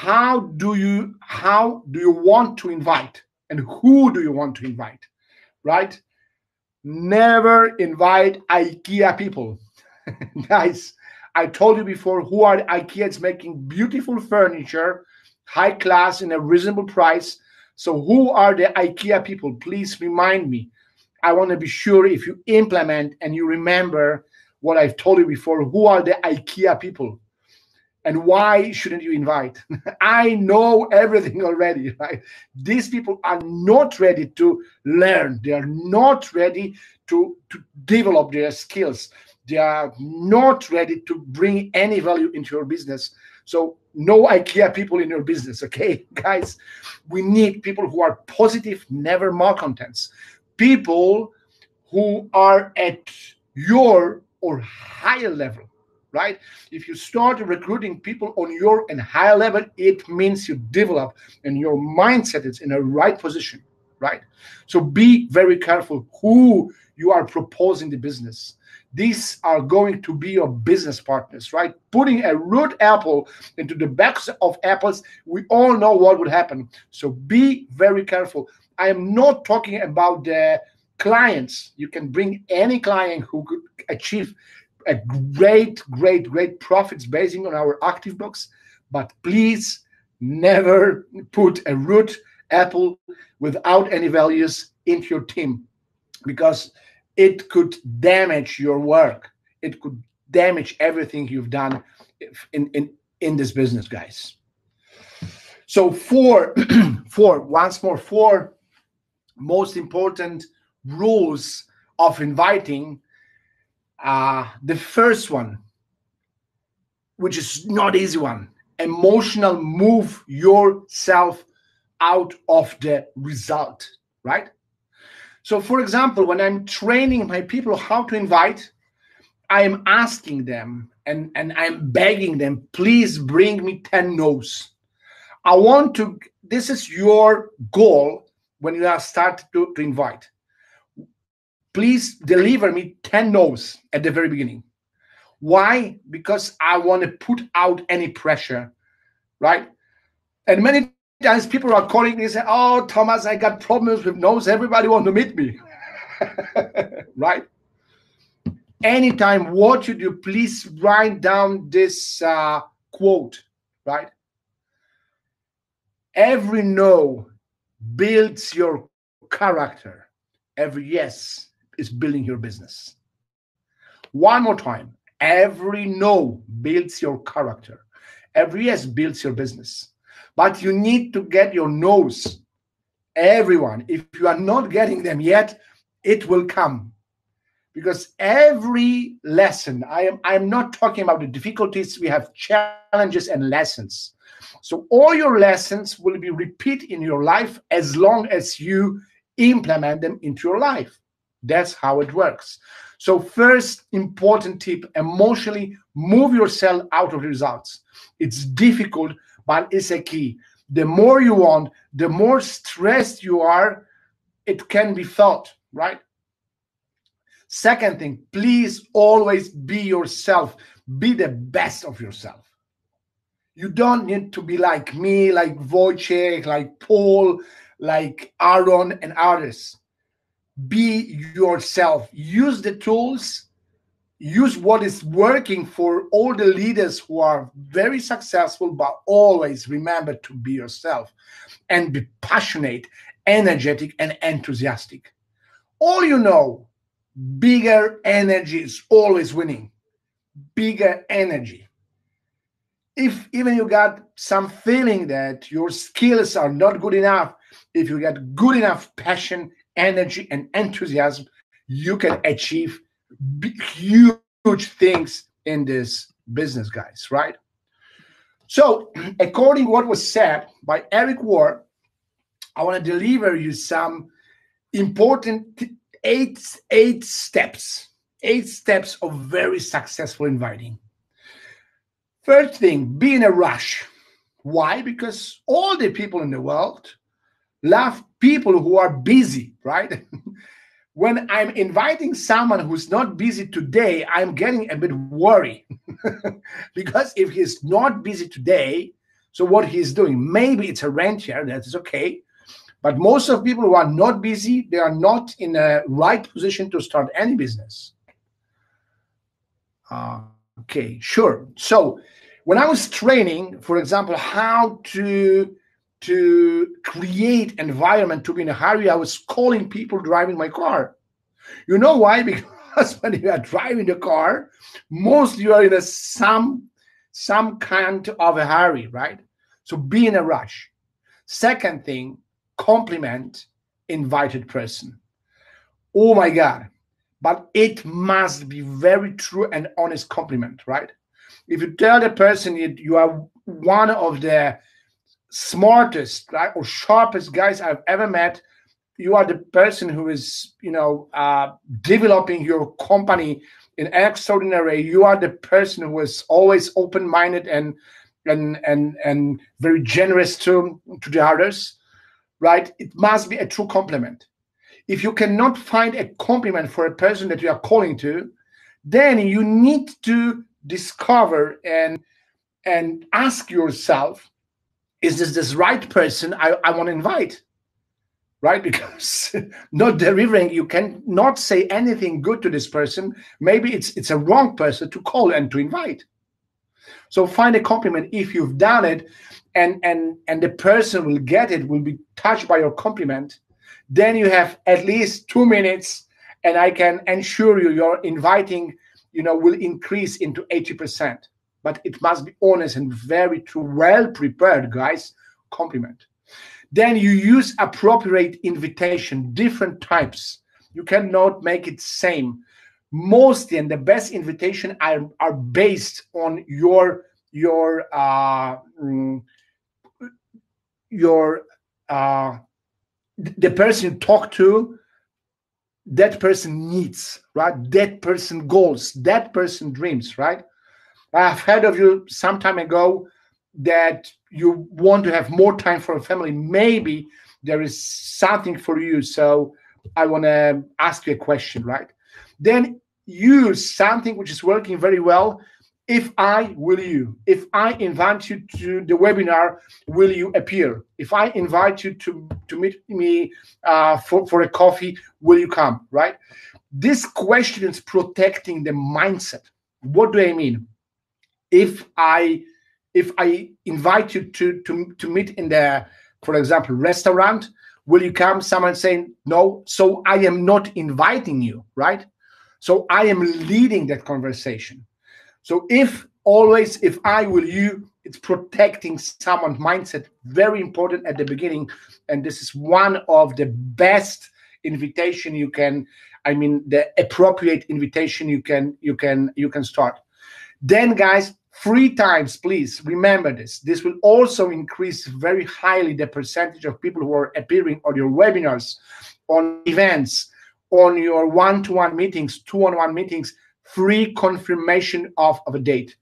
how do you want to invite, and who do you want to invite, right? Never invite IKEA people. Guys, I told you before, who are IKEA? It's making beautiful furniture, high class, in a reasonable price. So who are the IKEA people? Please remind me. I want to be sure if you implement and you remember what I've told you before. Who are the IKEA people? And why shouldn't you invite? I know everything already, right? These people are not ready to learn. They are not ready to develop their skills. They are not ready to bring any value into your business. So no IKEA people in your business, okay? Guys, we need people who are positive, never malcontents. People who are at your or higher level, right? If you start recruiting people on your and higher level, it means you develop and your mindset is in a right position, right? So be very careful who you are proposing the business. These are going to be your business partners, right? Putting a root apple into the backs of apples, we all know what would happen. So be very careful. I am not talking about the clients. You can bring any client who could achieve a great profits based on our active books, but please never put a root apple without any values into your team, because it could damage your work. It could damage everything you've done in this business, guys. So four most important rules of inviting. The first one, which is not easy one, emotional, move yourself out of the result, right? So for example, when I'm training my people how to invite, I am asking them and I'm begging them, please bring me 10 no's. This is your goal when you have started to invite. Please deliver me 10 no's at the very beginning. Why? Because I want to put out any pressure, right? And many times people are calling me and say, oh, Thomas, I got problems with no's. Everybody wants to meet me, right? Anytime, what you do, please write down this quote, right? Every no builds your character. Every yes is building your business. One more time. Every no builds your character. Every yes builds your business. But you need to get your no's. Everyone, if you are not getting them yet, it will come. Because every lesson, I'm not talking about the difficulties, we have challenges and lessons. So all your lessons will be repeated in your life as long as you implement them into your life. That's how it works. So first important tip, emotionally move yourself out of the results. It's difficult, but it's a key. The more you want, the more stressed you are, it can be felt, right? Second thing, please always be yourself. Be the best of yourself. You don't need to be like me, like Wojciech, like Paul, like Aaron and others. Be yourself. Use the tools. Use what is working for all the leaders who are very successful, but always remember to be yourself and be passionate, energetic, and enthusiastic. All you know, bigger energy is always winning. Bigger energy. If even you got some feeling that your skills are not good enough, if you get good enough passion, energy, and enthusiasm, you can achieve huge things in this business, guys, right? So, according to what was said by Eric Ward, I want to deliver you some important eight steps of very successful inviting. First thing, be in a rush. Why? Because all the people in the world love people who are busy, right? When I'm inviting someone who's not busy today, I'm getting a bit worried because if he's not busy today, So what he's doing, maybe it's a rentier, that is okay. But most of people who are not busy, they are not in a right position to start any business. Okay, sure. So when I was training, for example, how to create environment to be in a hurry, I was calling people driving my car. You know why? Because when you are driving the car, mostly you are in some kind of a hurry, right? So be in a rush. Second thing, compliment invited person. Oh my God. But it must be very true and honest compliment, right? If you tell the person you are one of the smartest, right, or sharpest guys I've ever met, you are the person who is, developing your company in an extraordinary way. You are the person who is always open-minded and very generous to the others, right? It must be a true compliment. If you cannot find a compliment for a person that you are calling to, then you need to discover and ask yourself, is this right person I want to invite? Right? Because not delivering, you cannot say anything good to this person. Maybe it's a wrong person to call and to invite. So find a compliment if you've done it, and the person will get it, will be touched by your compliment. Then you have at least 2 minutes, and I can ensure you your inviting, will increase into 80%. But it must be honest and very true, well prepared, guys. Compliment. Then you use appropriate invitation, different types. You cannot make it same. Mostly, and the best invitation are based on the person you talk to, that person needs, right? That person goals, that person dreams, right? I've heard of you some time ago that you want to have more time for a family. Maybe there is something for you. So I want to ask you a question, right? Then use something which is working very well. If I, will you? If I invite you to the webinar, will you appear? If I invite you to meet me for a coffee, will you come, right? This question is protecting the mindset. What do I mean? If I invite you to meet in the, for example, restaurant, will you come? Someone saying no, so I am not inviting you, right? So I am leading that conversation. So if I, will you, it's protecting someone's mindset, very important at the beginning. And this is one of the best invitation you can, the appropriate invitation you can start. Then guys, 3 times, please remember this. This will also increase very highly the percentage of people who are appearing on your webinars, on events, on your one-to-one meetings, two-on-one meetings. 3 confirmation of a date.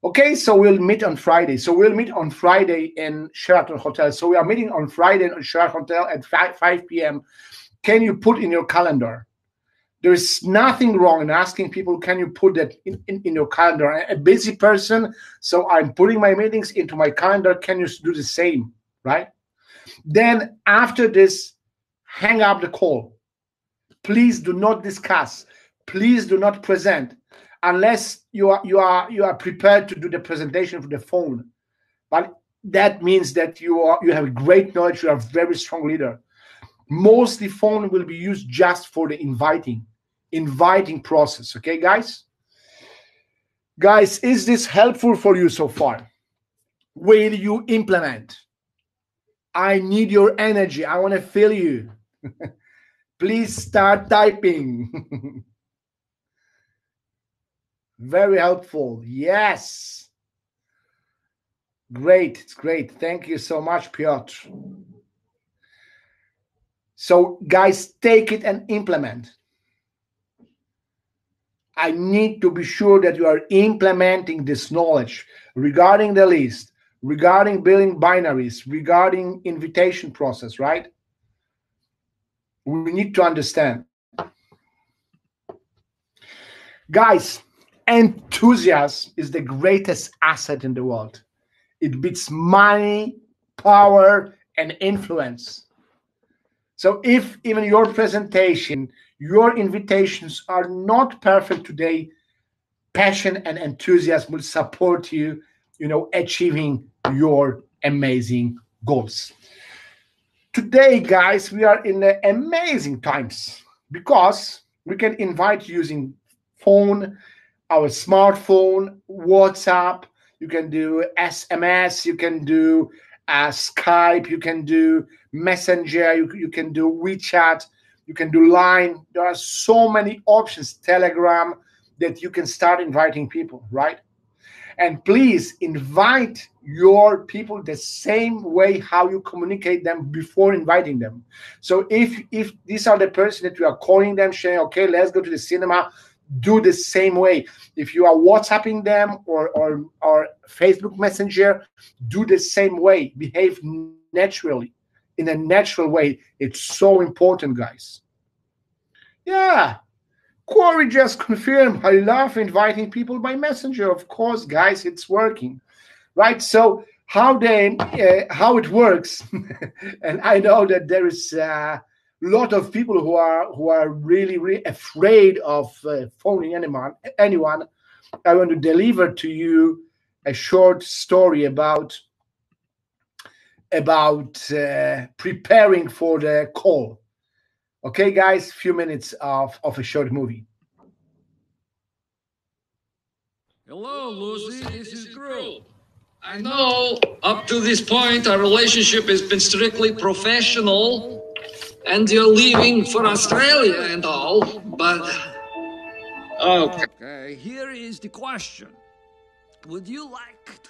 Okay, so we'll meet on Friday. So we'll meet on Friday in Sheraton Hotel. So we are meeting on Friday in Sheraton Hotel at 5 p.m. Can you put in your calendar? There is nothing wrong in asking people, can you put that in your calendar? I'm a busy person, so I'm putting my meetings into my calendar. Can you do the same, right? Then after this, hang up the call. Please do not discuss. Please do not present unless you are prepared to do the presentation for the phone. But that means that you have great knowledge. You are a very strong leader. Mostly phone will be used just for the inviting process. Okay, guys? Guys, is this helpful for you so far? Will you implement? I need your energy. I want to feel you. Please start typing. Very helpful. Yes. Great. It's great. Thank you so much, Piotr. So, guys, take it and implement. I need to be sure that you are implementing this knowledge regarding the list, regarding building binaries, regarding invitation process, right? We need to understand. Guys, enthusiasm is the greatest asset in the world. It beats money, power, and influence. So if even your presentation, your invitations are not perfect today, passion and enthusiasm will support you, achieving your amazing goals. Today, guys, we are in amazing times because we can invite using phone, our smartphone, WhatsApp. You can do SMS. You can do Skype. You can do Messenger. You can do WeChat. You can do Line. There are so many options. Telegram, that you can start inviting people, right? And please invite your people the same way how you communicate them before inviting them. So if these are the person that you are calling them, saying, okay, let's go to the cinema, do the same way. If you are WhatsApping them or Facebook Messenger, do the same way. Behave naturally, in a natural way. It's so important, guys. Yeah. Corey just confirmed. I love inviting people by messenger. Of course, guys, it's working, right? So how it works, and I know that there is a lot of people who are really really afraid of phoning anyone. I want to deliver to you a short story about preparing for the call. Okay, guys, few minutes of a short movie. Hello, Lucy. This is Drew. I know up to this point our relationship has been strictly professional, and you're leaving for Australia and all, but. Okay, here is the question. Would you like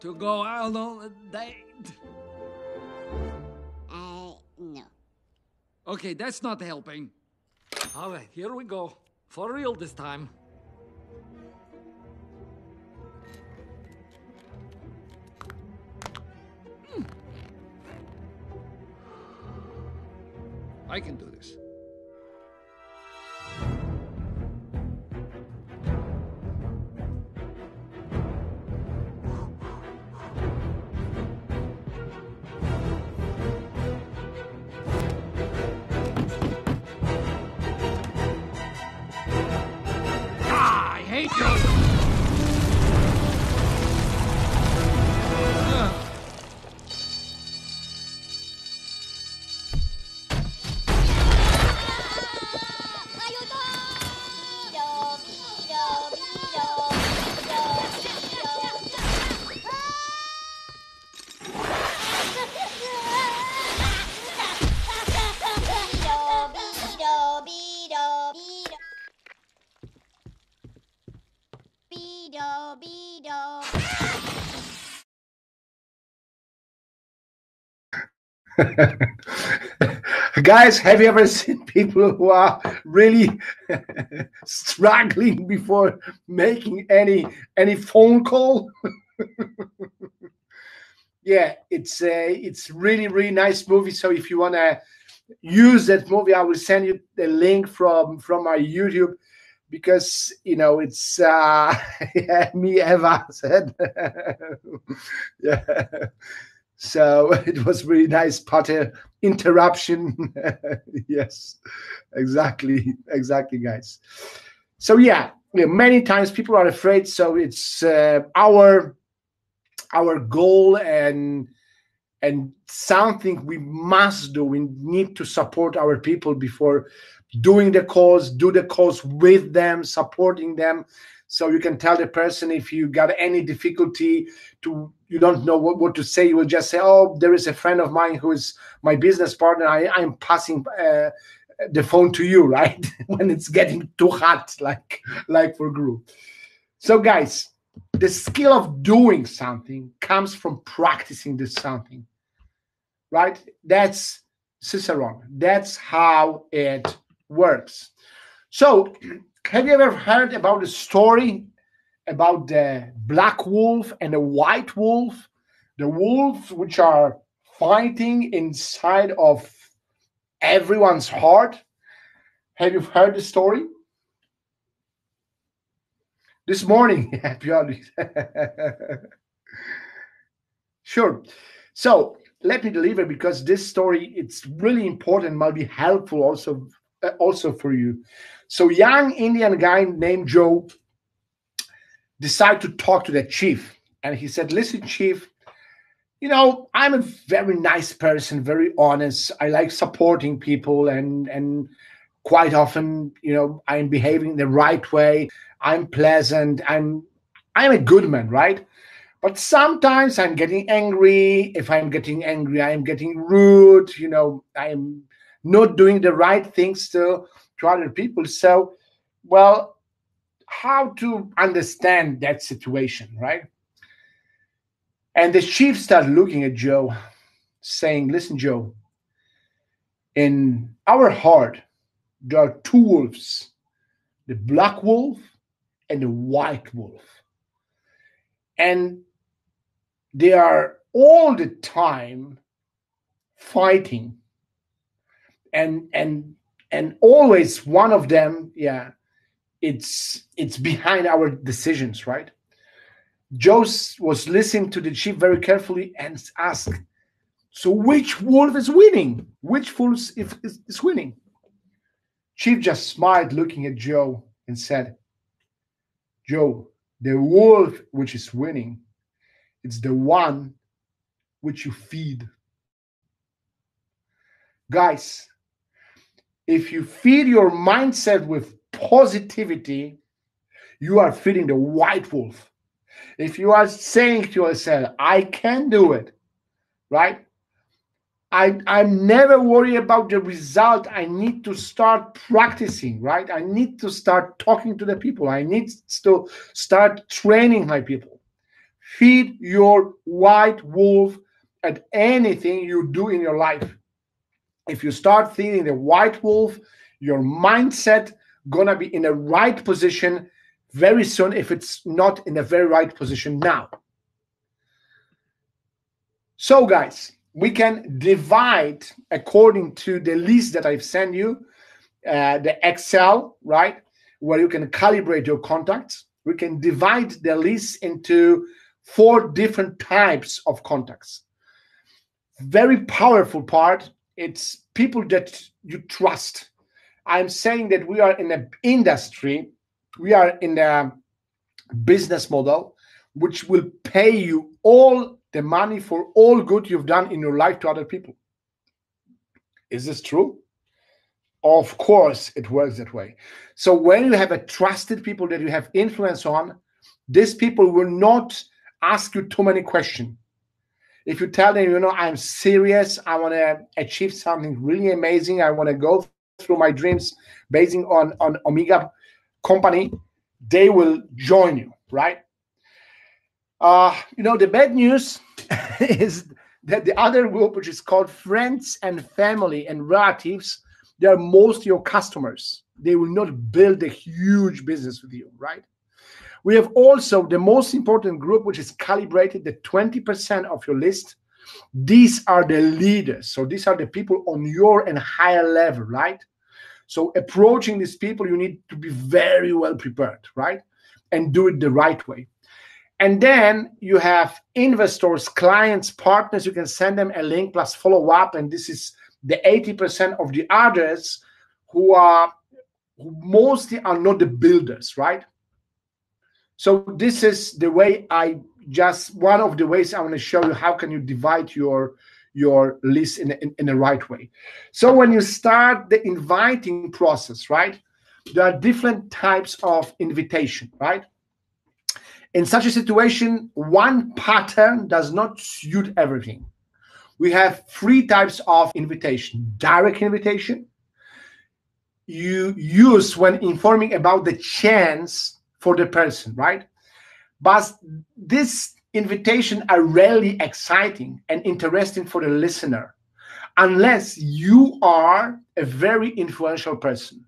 to go out on a date? No. Okay, that's not helping. All right, here we go. For real this time. I can do this. I hate you! Guys, have you ever seen people who are really struggling before making any phone call? Yeah, it's really really nice movie. So if you want to use that movie, I will send you the link from my YouTube, because it's yeah, me Eva said. Yeah. So it was really nice, Potter interruption. Yes, exactly, guys. So yeah, many times people are afraid. So it's our goal and something we must do. We need to support our people before doing the calls, do the calls with them, supporting them. So you can tell the person if you got any difficulty, you don't know what to say, you will just say, oh, there is a friend of mine who is my business partner. I'm passing the phone to you, right? When it's getting too hot, like for group. So guys, the skill of doing something comes from practicing this something, right? That's Cicerone. That's how it works. So have you ever heard about the story about the black wolf and the white wolf? The wolves which are fighting inside of everyone's heart. Have you heard the story? This morning. Happy holidays. Sure. So let me deliver, because this story, it's really important, might be helpful also for you. So young Indian guy named Joe decided to talk to the chief, and he said, "Listen, chief, I'm a very nice person, very honest. I like supporting people, and quite often, I'm behaving the right way. I'm pleasant. I'm a good man, right? But sometimes I'm getting angry. If I'm getting angry, I'm getting rude. I'm not doing the right things to other people. So, well, how to understand that situation, right?" And the chief started looking at Joe, saying, "Listen, Joe, in our heart, there are two wolves, the black wolf and the white wolf. And they are all the time fighting. And always one of them, it's behind our decisions, right?" Joe was listening to the chief very carefully and asked, "So which wolf is winning? Which wolf is winning?" Chief just smiled, looking at Joe, and said, "Joe, the wolf which is winning, it's the one which you feed." Guys, if you feed your mindset with positivity, you are feeding the white wolf. If you are saying to yourself, "I can do it," right? I'm never worried about the result. I need to start practicing, right? I need to start talking to the people. I need to start training my people. Feed your white wolf at anything you do in your life. If you start feeding the white wolf, your mindset gonna be in the right position very soon, if it's not in the very right position now. So guys, we can divide according to the list that I've sent you, the Excel, right, where you can calibrate your contacts. We can divide the list into 4 different types of contacts. Very powerful part, it's people that you trust. I'm saying that we are in an industry, we are in a business model which will pay you all the money for all good you've done in your life to other people. Is this true? Of course, it works that way. So when you have a trusted people that you have influence on, these people will not ask you too many questions. If you tell them, "I'm serious, I want to achieve something really amazing, I want to go through my dreams based on Omega company," they will join you, right? The bad news is that the other group, which is called friends and family and relatives, they are mostly your customers. They will not build a huge business with you, right? We have also the most important group, which is calibrated, the 20% of your list. These are the leaders. So these are the people on your and higher level, right? So approaching these people, you need to be very well prepared, right? And do it the right way. And then you have investors, clients, partners. You can send them a link plus follow up. And this is the 80% of the others who mostly are not the builders, right? So this is the way one of the ways I want to show you how can you divide your list in the right way. So when you start the inviting process, right, there are different types of invitation, right? In such a situation, one pattern does not suit everything. We have 3 types of invitation. Direct invitation, you use when informing about the chance for the person, right? But these invitations are rarely exciting and interesting for the listener unless you are a very influential person.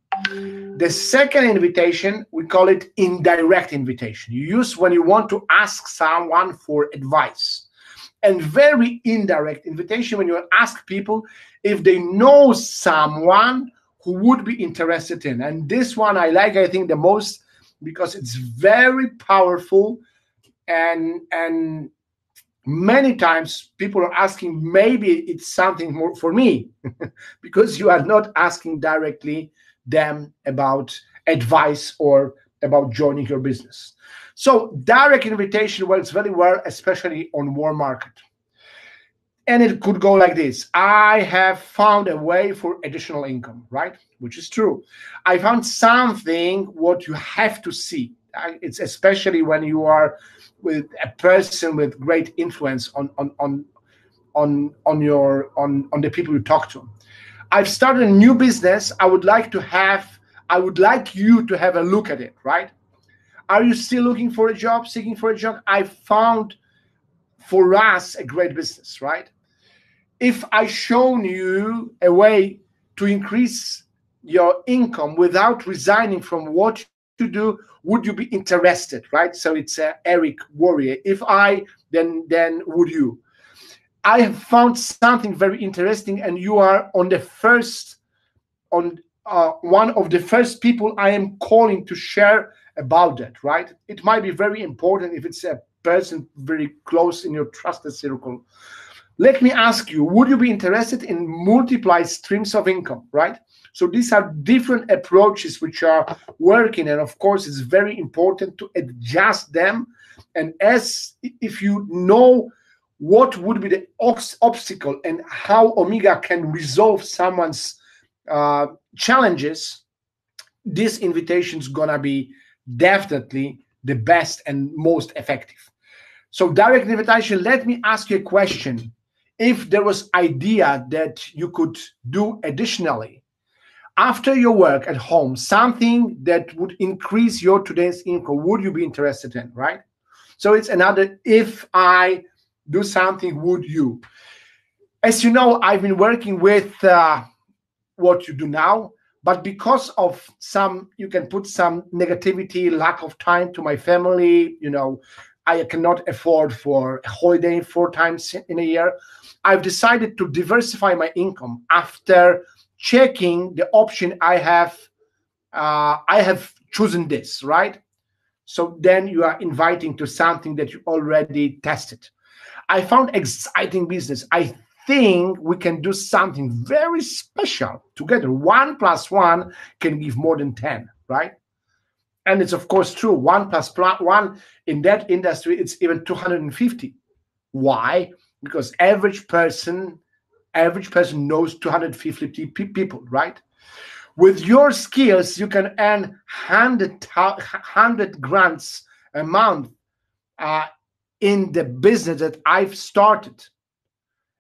The second invitation, we call it indirect invitation. You use when you want to ask someone for advice. And very indirect invitation when you ask people if they know someone who would be interested in. And this one I like, I think, the most, because it's very powerful, and many times people are asking, maybe it's something more for me, because you are not asking directly them about advice or about joining your business. So direct invitation works very well, especially on warm market. And it could go like this: I have found a way for additional income, right? Which is true. I found something what you have to see. It's especially when you are with a person with great influence on the people you talk to. I've started a new business. I would like you to have a look at it, right? Are you still looking for a job, seeking for a job? I found for us a great business, right? If I shown you a way to increase your income without resigning from what you do, would you be interested, right? So it's Eric Warrior. If I, then would you? I have found something very interesting, and you are on the first, one of the first people I am calling to share about that, right? It might be very important if it's a person very close in your trusted circle. Let me ask you, would you be interested in multiple streams of income, right? So these are different approaches which are working, and of course it's very important to adjust them. And if you know what would be the obstacle and how Omega can resolve someone's challenges, this invitation is gonna be definitely the best and most effective. So direct invitation, let me ask you a question. If there was idea that you could do additionally after your work at home, something that would increase your today's income, would you be interested in, right? So it's another, if I do something, would you? As you know, I've been working with what you do now, but because of some, you can put some negativity, lack of time to my family, I cannot afford for a holiday 4 times in a year. I've decided to diversify my income after checking the option I have chosen this, right? So then you are inviting to something that you already tested. I found exciting business. I think we can do something very special together. 1 + 1 can give more than 10, right? And it's of course true. 1 + 1 in that industry, it's even 250. Why? Because average person knows 250 people, right? With your skills, you can earn 100 grants a month in the business that I've started.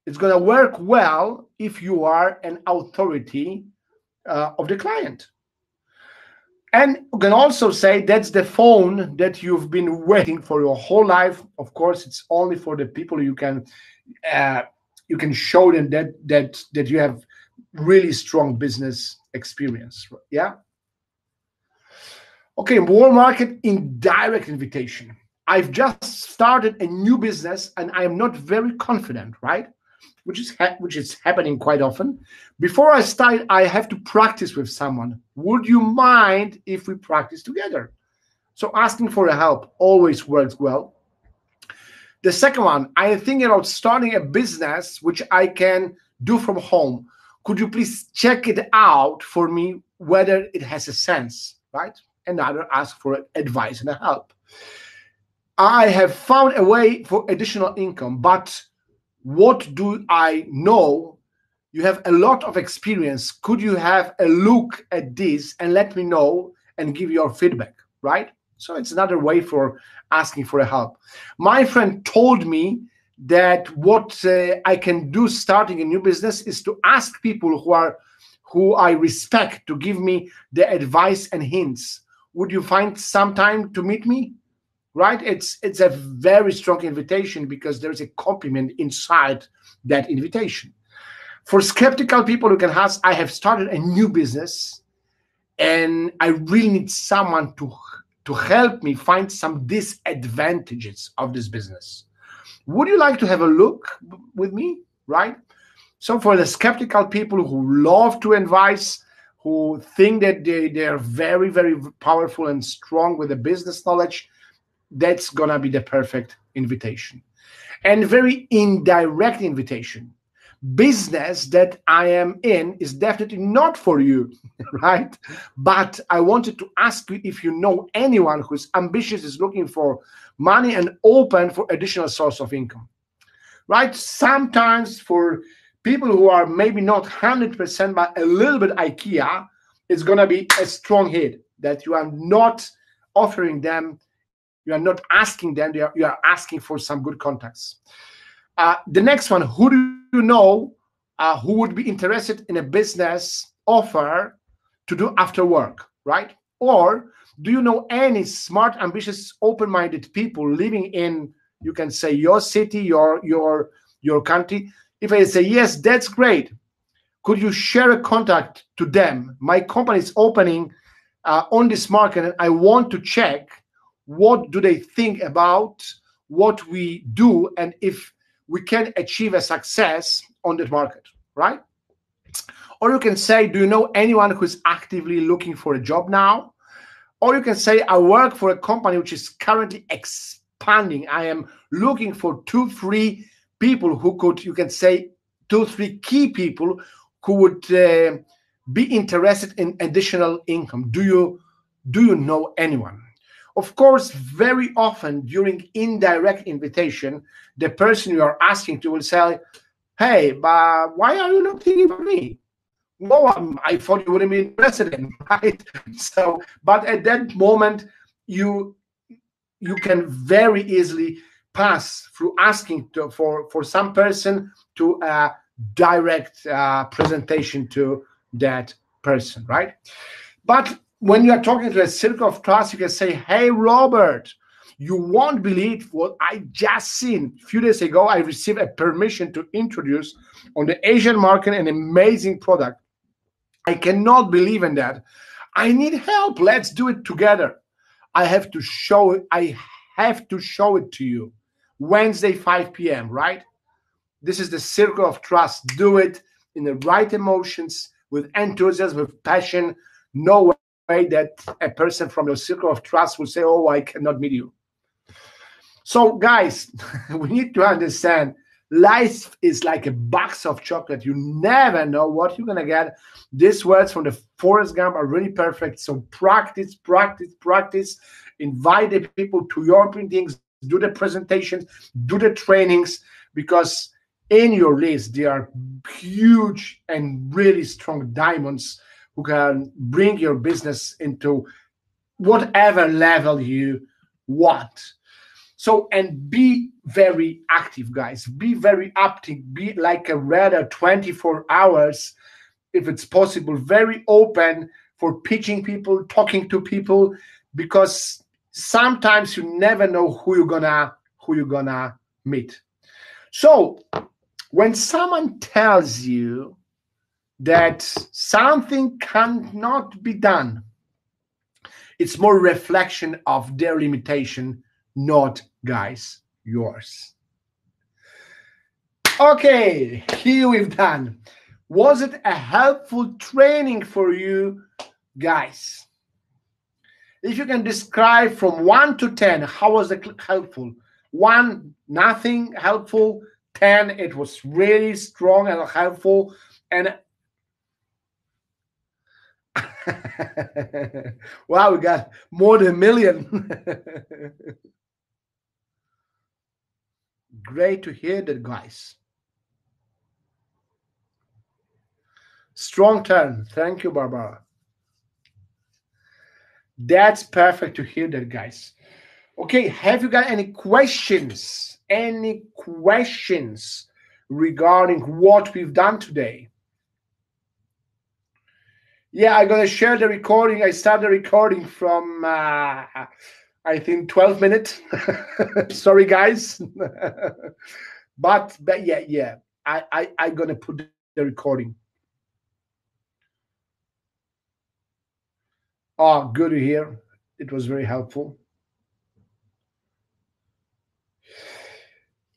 It's going to work well if you are an authority of the client. And you can also say that's the phone that you've been waiting for your whole life. Of course, it's only for the people you can show them that you have really strong business experience. Yeah. Okay, warm market, indirect invitation. I've just started a new business and I am not very confident, right? Which is happening quite often. Before I start, I have to practice with someone. Would you mind if we practice together? So asking for help always works well. The second one, I am thinking about starting a business which I can do from home. Could you please check it out for me whether it has a sense, right? Another ask for advice and help. I have found a way for additional income, but what do I know? You have a lot of experience. Could you have a look at this and let me know and give your feedback, right? So it's another way for asking for help. My friend told me that what I can do starting a new business is to ask people who I respect to give me the advice and hints. Would you find some time to meet me? Right? It's a very strong invitation because there's a compliment inside that invitation. For skeptical people who can ask, I have started a new business and I really need someone to help me find some disadvantages of this business. Would you like to have a look with me? Right? So for the skeptical people who love to advise, who think that they are very, very powerful and strong with the business knowledge, that's gonna be the perfect invitation. And very indirect invitation. Business that I am in is definitely not for you, right? But I wanted to ask you if you know anyone who's ambitious, is looking for money and open for additional source of income, right? Sometimes for people who are maybe not 100%, but a little bit IKEA, it's going to be a strong hit that you are not offering them, you are not asking them, you are asking for some good contacts. The next one, who do you know who would be interested in a business offer to do after work, right? Or do you know any smart, ambitious, open-minded people living in, you can say, your city, your country? If I say yes, that's great. Could you share a contact to them? My company is opening on this market, and I want to check what do they think about what we do, and if we can achieve a success on that market, right? Or you can say, do you know anyone who is actively looking for a job now? Or you can say, I work for a company which is currently expanding. I am looking for 2-3 people who could, you can say, 2-3 key people who would be interested in additional income. Do you know anyone? Of course, very often during indirect invitation, the person you are asking to will say, hey, but why are you not thinking of me? No, I thought you wouldn't be interested in, right? So, but at that moment, you can very easily pass through asking for some person to direct presentation to that person, right? But when you are talking to a circle of trust, you can say, hey, Robert, you won't believe what I just seen. A few days ago, I received a permission to introduce on the Asian market an amazing product. I cannot believe in that. I need help. Let's do it together. I have to show it to you. Wednesday, 5 p.m., right? This is the circle of trust. Do it in the right emotions, with enthusiasm, with passion. No way that a person from your circle of trust will say, oh, I cannot meet you. So guys, we need to understand life is like a box of chocolate. You never know what you're going to get. These words from the Forrest Gump are really perfect. So practice, practice, practice. Invite the people to your meetings, do the presentations, do the trainings, because in your list, there are huge and really strong diamonds who can bring your business into whatever level you want. So, and be very active, guys. Be very active. Be like a radar 24 hours, if it's possible, very open for pitching people, talking to people, because sometimes you never know who you're gonna meet. So when someone tells you that something cannot be done, it's more reflection of their limitation, not, guys, yours. Okay, here we've done. Was it a helpful training for you, guys? If you can describe from 1 to 10, how was it helpful? 1, nothing helpful. 10, it was really strong and helpful. And wow, we got more than 1 million. Great to hear that, guys. Strong turn. Thank you, Barbara. That's perfect to hear that, guys. Okay, have you got any questions? Any questions regarding what we've done today? Yeah, I'm going to share the recording. I started recording from, I think, 12 minutes. Sorry, guys. but yeah, I'm going to put the recording. Oh, good to hear. It was very helpful.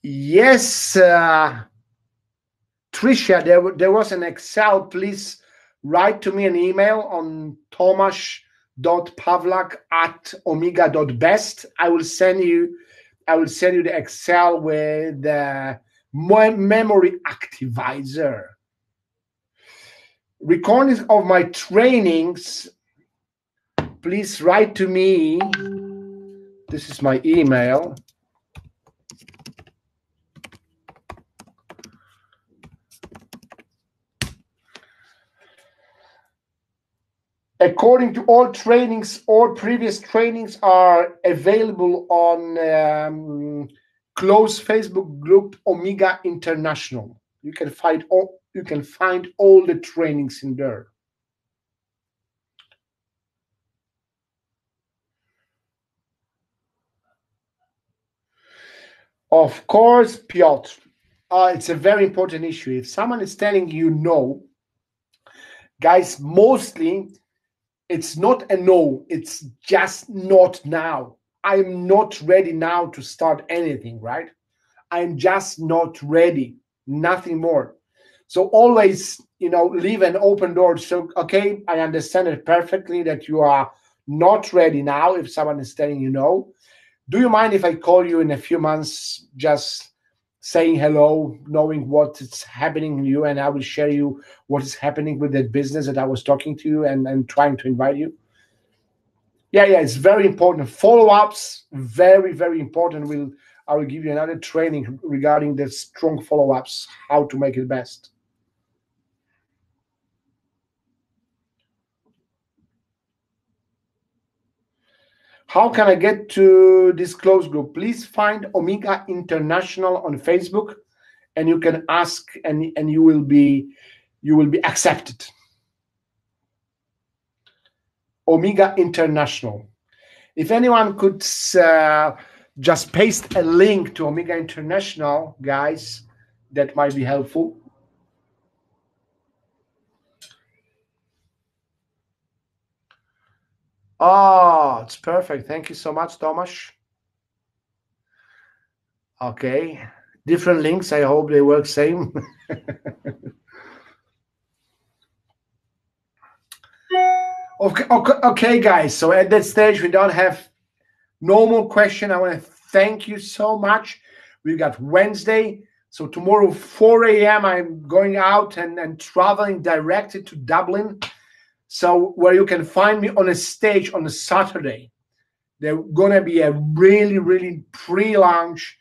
Yes, Tricia, there was an Excel. Please write to me an email on tomasz.pawlak@omega.best. I will send you the Excel with the memory activizer. Recordings of my trainings, please write to me. This is my email. According to all trainings, all previous trainings are available on close Facebook group Omega International. You can find all the trainings in there. Of course, Piotr. It's a very important issue. If someone is telling you no, guys, mostly it's not a no, it's just not now. I'm not ready now to start anything, right? I'm just not ready, nothing more. So always, leave an open door. So, okay, I understand it perfectly that you are not ready now if someone is telling you no. Do you mind if I call you in a few months, just saying hello, knowing what is happening in you, and I will share you what is happening with that business that I was talking to you and trying to invite you? Yeah, it's very important. Follow-ups, very, very important. I will give you another training regarding the strong follow-ups, how to make it best. How can I get to this close group? Please find Omega International on Facebook, and you can ask, and you will be accepted. Omega International. If anyone could just paste a link to Omega International, guys, that might be helpful. Oh, it's perfect. Thank you so much, Tomasz. Okay, different links. I hope they work same. Okay, guys. So at that stage, we don't have no more question. I want to thank you so much. We've got Wednesday. So tomorrow, 4 a.m., I'm going out and traveling directly to Dublin. So where you can find me on a stage on a Saturday. There's going to be a really, really pre-launch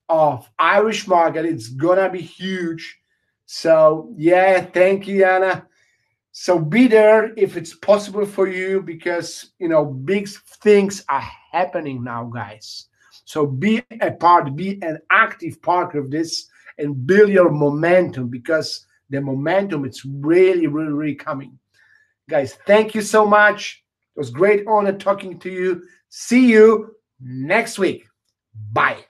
of Irish market. It's going to be huge. So, yeah, thank you, Anna. So be there if it's possible for you, because, big things are happening now, guys. So be a part, be an active part of this and build your momentum, because the momentum, it's really, really, really coming. Guys, thank you so much. It was great honor talking to you. See you next week. Bye.